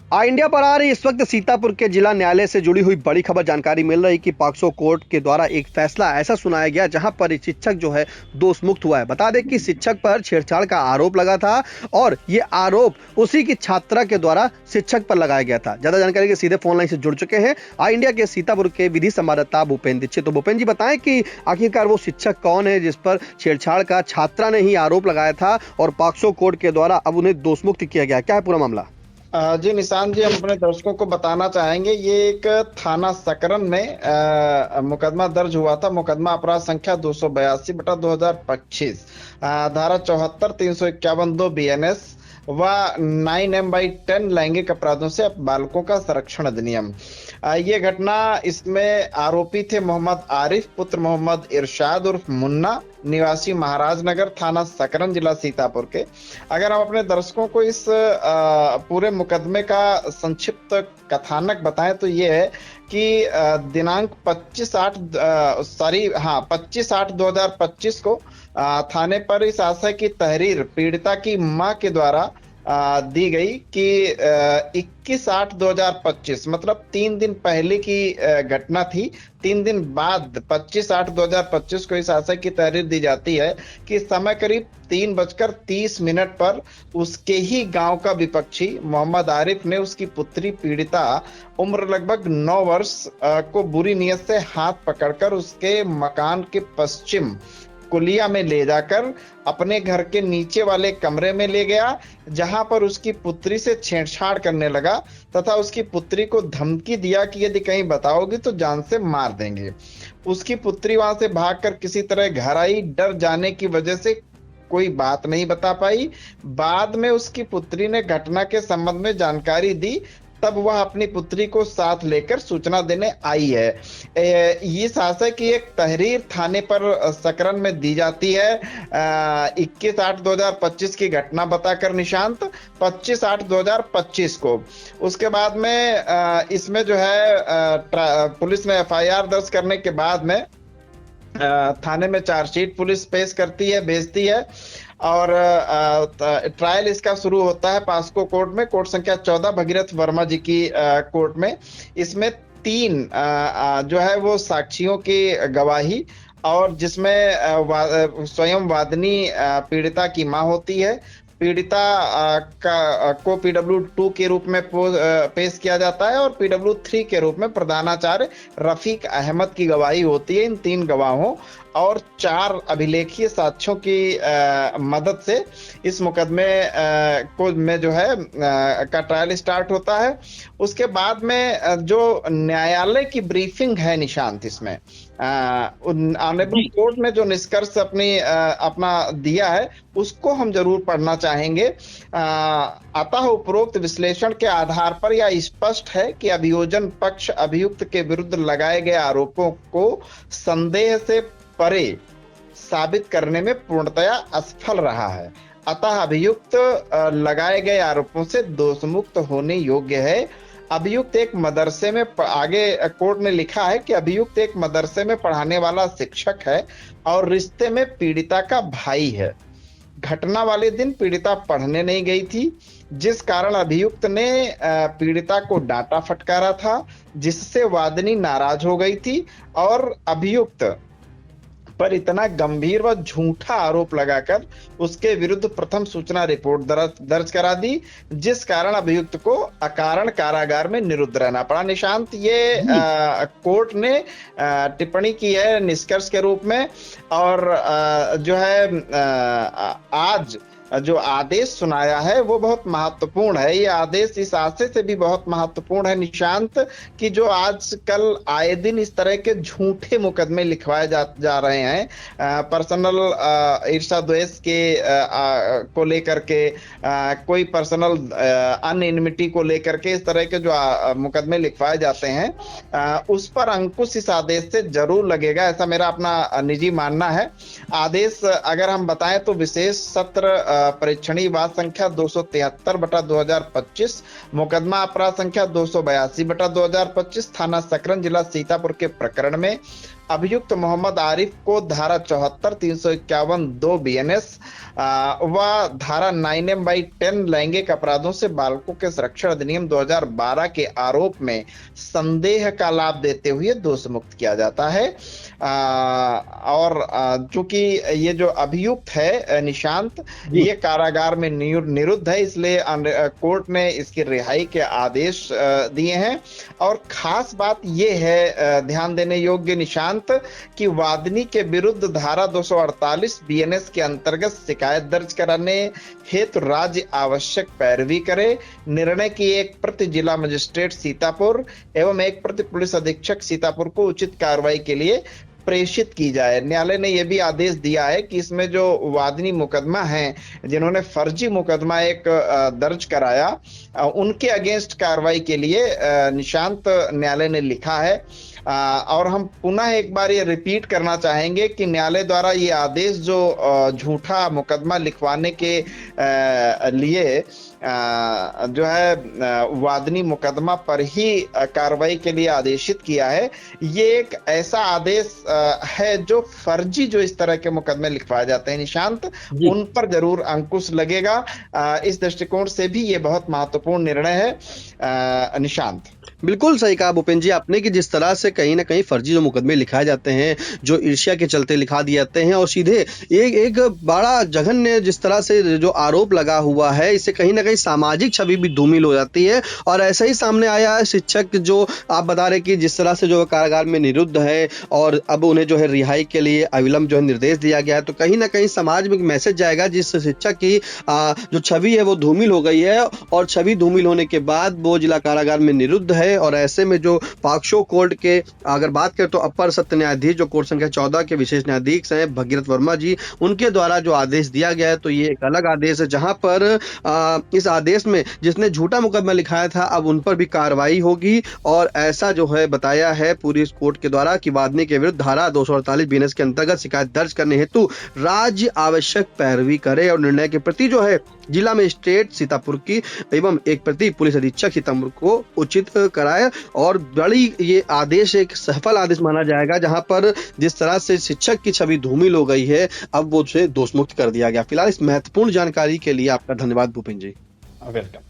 India पर आ रही इस वक्त सीतापुर के जिला न्यायालय से जुड़ी हुई बड़ी खबर जानकारी मिल रही कि पॉक्सो कोर्ट के द्वारा एक फैसला ऐसा सुनाया गया जहां पर एक शिक्षक जो है दोष मुक्त हुआ है। बता दें कि शिक्षक पर छेड़छाड़ का आरोप लगा था और ये आरोप उसी की छात्रा के द्वारा शिक्षक पर लगाया गया था। ज्यादा जानकारी के सीधे फोन लाइन से जुड़ चुके हैं इंडिया के सीतापुर के विधि संवाददाता भूपेन दीक्षित। तो भूपेन जी बताएं कि आखिरकार वो शिक्षक कौन है जिस पर छेड़छाड़ का छात्रा ने ही आरोप लगाया था और पॉक्सो कोर्ट के द्वारा अब उन्हें दोष मुक्त किया गया, क्या है पूरा मामला? जी निशांत जी, हम अपने दर्शकों को बताना चाहेंगे, ये एक थाना सकरन में मुकदमा दर्ज हुआ था। मुकदमा अपराध संख्या 282/2025, धारा 74, 351(2) BNS व 9M/10 लैंगिक अपराधों से बालकों का संरक्षण अधिनियम। ये घटना, इसमें आरोपी थे मोहम्मद आरिफ पुत्र मोहम्मद इरशाद उर्फ मुन्ना, निवासी महाराजनगर, थाना सकरन, जिला सीतापुर के। अगर हम अपने दर्शकों को इस पूरे मुकदमे का संक्षिप्त कथानक बताएं तो ये है कि दिनांक 25/8/2025 को थाने पर इस आशय की तहरीर पीड़िता की मां के द्वारा दी गई कि 21/8/2025, मतलब 3 दिन पहले की घटना थी। 3 दिन बाद 25/8/2025 को इस आशय की तहरीर दी जाती है कि समय करीब 3:30 पर उसके ही गांव का विपक्षी मोहम्मद आरिफ ने उसकी पुत्री पीड़िता उम्र लगभग 9 वर्ष को बुरी नीयत से हाथ पकड़कर उसके मकान के पश्चिम कुलिया में ले जाकर अपने घर के नीचे वाले कमरे में ले गया, जहां पर उसकी पुत्री से छेड़छाड़ करने लगा तथा उसकी पुत्री को धमकी दिया कि यदि कहीं बताओगी तो जान से मार देंगे। उसकी पुत्री वहां से भागकर किसी तरह घर आई। डर जाने की वजह से कोई बात नहीं बता पाई। बाद में उसकी पुत्री ने घटना के संबंध में जानकारी दी, तब वह अपनी पुत्री को साथ लेकर सूचना देने आई है। इस आशय की एक तहरीर थाने पर सकरन में दी जाती है 21/8/2025 की घटना बताकर निशांत 25/8/2025 को। उसके बाद में इसमें जो है पुलिस ने FIR दर्ज करने के बाद में थाने में चार्जशीट पुलिस पेश करती है, भेजती है और ट्रायल इसका शुरू होता है पॉक्सो कोर्ट में, कोर्ट संख्या 14 भगीरथ वर्मा जी की कोर्ट में। इसमें 3 जो है वो साक्षियों की गवाही और जिसमें स्वयं वादनी पीड़िता की मां होती है। पीड़िता को PW2 के रूप में पेश किया जाता है और PW3 के रूप में प्रधानाचार्य रफीक अहमद की गवाही होती है। इन 3 गवाहों और 4 अभिलेखीय साक्ष्यों की मदद से इस मुकदमे को में जो है का ट्रायल स्टार्ट होता है। उसके बाद में जो न्यायालय की ब्रीफिंग है निशांत, इसमें ऑनरेबल कोर्ट ने जो निष्कर्ष अपना दिया है उसको हम जरूर पढ़ना चाहेंगे। अतः उपरोक्त विश्लेषण के आधार पर यह स्पष्ट है कि अभियोजन पक्ष अभियुक्त के विरुद्ध लगाए गए आरोपों को संदेह से परे साबित करने में पूर्णतया असफल रहा है। अतः अभियुक्त लगाए गए आरोपों से दोषमुक्त होने योग्य है। अभियुक्त एक मदरसे में, आगे कोर्ट ने लिखा है कि अभियुक्त एक मदरसे में पढ़ाने वाला शिक्षक है और रिश्ते में पीड़िता का भाई है। घटना वाले दिन पीड़िता पढ़ने नहीं गई थी, जिस कारण अभियुक्त ने पीड़िता को डांटा फटकारा था, जिससे वादनी नाराज हो गई थी और अभियुक्त पर इतना गंभीर व झूठा आरोप लगाकर उसके विरुद्ध प्रथम सूचना रिपोर्ट दर्ज करा दी, जिस कारण अभियुक्त को अकारण कारागार में निरुद्ध रहना पड़ा। निशांत, ये कोर्ट ने टिप्पणी की है निष्कर्ष के रूप में और जो है आज जो आदेश सुनाया है वो बहुत महत्वपूर्ण है। ये आदेश इस आशय से भी बहुत महत्वपूर्ण है निशांत कि जो आजकल आए दिन इस तरह के झूठे मुकदमे लिखवाए जा रहे हैं, पर्सनल ईर्ष्या द्वेष के को लेकर के, कोई पर्सनल अनइनमिटी को लेकर के इस तरह के जो मुकदमे लिखवाए जाते हैं, उस पर अंकुश इस आदेश से जरूर लगेगा, ऐसा मेरा अपना निजी मानना है। आदेश अगर हम बताएं तो विशेष सत्र परीक्षणी वाद संख्या 273/2025, मुकदमा अपराध संख्या 282/2025, थाना सकरन, जिला सीतापुर के प्रकरण में अभियुक्त मोहम्मद आरिफ को धारा 74, 351 2 BNS व धारा 9M/10 लैंगिक अपराधों से बालकों के संरक्षण अधिनियम 2012 के आरोप में संदेह का लाभ देते हुए दोष मुक्त किया जाता है। और चूंकि ये जो अभियुक्त है निशांत, ये कारागार में निरुद्ध है, इसलिए कोर्ट ने इसकी रिहाई के आदेश दिए हैं। और खास बात ये है ध्यान देने योग्य निशांत कि वादनी के विरुद्ध धारा 248 BNS के अंतर्गत शिकायत दर्ज कराने हेतु राज्य आवश्यक पैरवी करे। निर्णय की एक प्रति जिला मजिस्ट्रेट सीतापुर एवं एक प्रति पुलिस अधीक्षक सीतापुर को उचित कार्रवाई के लिए प्रेषित की जाए। न्यायालय ने यह भी आदेश दिया है कि इसमें जो वादनी मुकदमा है, जिन्होंने फर्जी मुकदमा एक दर्ज कराया, उनके अगेंस्ट कार्रवाई के लिए निशांत न्यायालय ने लिखा है। और हम पुनः एक बार ये रिपीट करना चाहेंगे कि न्यायालय द्वारा ये आदेश जो झूठा मुकदमा लिखवाने के लिए जो है वादनी मुकदमा पर ही कार्रवाई के लिए आदेशित किया है, ये एक ऐसा आदेश है जो फर्जी जो इस तरह के मुकदमे लिखवाए जाते हैं निशांत, उन पर जरूर अंकुश लगेगा। इस दृष्टिकोण से भी ये बहुत महत्वपूर्ण निर्णय है निशांत। बिल्कुल सही कहा भूपेंद्र जी आपने कि जिस तरह से कहीं ना कहीं फर्जी जो मुकदमे लिखाए जाते हैं, जो ईर्ष्या के चलते लिखा दिए जाते हैं, और सीधे एक बड़ा जघन्य जिस तरह से जो आरोप लगा हुआ है, इससे कहीं ना कहीं सामाजिक छवि भी धूमिल हो जाती है। और ऐसा ही सामने आया है शिक्षक जो आप बता रहे कि जिस तरह से जो कारागार में निरुद्ध है और अब उन्हें जो है रिहाई के लिए अविलंब जो है निर्देश दिया गया है, तो कहीं ना कहीं समाज में एक मैसेज जाएगा जिस शिक्षक की जो छवि है वो धूमिल हो गई है, और छवि धूमिल होने के बाद वो जिला कारागार में निरुद्ध है। और ऐसे में जो पॉक्सो कोर्ट के अगर बात करें तो अपर सत्र न्यायाधीश जो कोर्ट संख्या 14 के विशेष न्यायाधीश हैं भगीरथ वर्मा जी, उनके द्वारा जो आदेश दिया गया है, तो ये एक अलग आदेश है जहां पर इस आदेश में जिसने झूठा मुकदमा लिखाया था अब उन पर भी कार्रवाई होगी। और ऐसा जो है बताया है पूरी कोर्ट के द्वारा कि वादनी के विरुद्ध धारा 248 BNS के अंतर्गत शिकायत दर्ज करने हेतु राज्य आवश्यक पैरवी करे और निर्णय के प्रति जो है जिला मजिस्ट्रेट सीतापुर की एवं एक प्रति पुलिस अधीक्षक सीतापुर को उचित कराए। और बड़ी ये आदेश एक सफल आदेश माना जाएगा, जहां पर जिस तरह से शिक्षक की छवि धूमिल हो गई है, अब वो उसे दोषमुक्त कर दिया गया। फिलहाल इस महत्वपूर्ण जानकारी के लिए आपका धन्यवाद भूपेंद्र जी। वेलकम।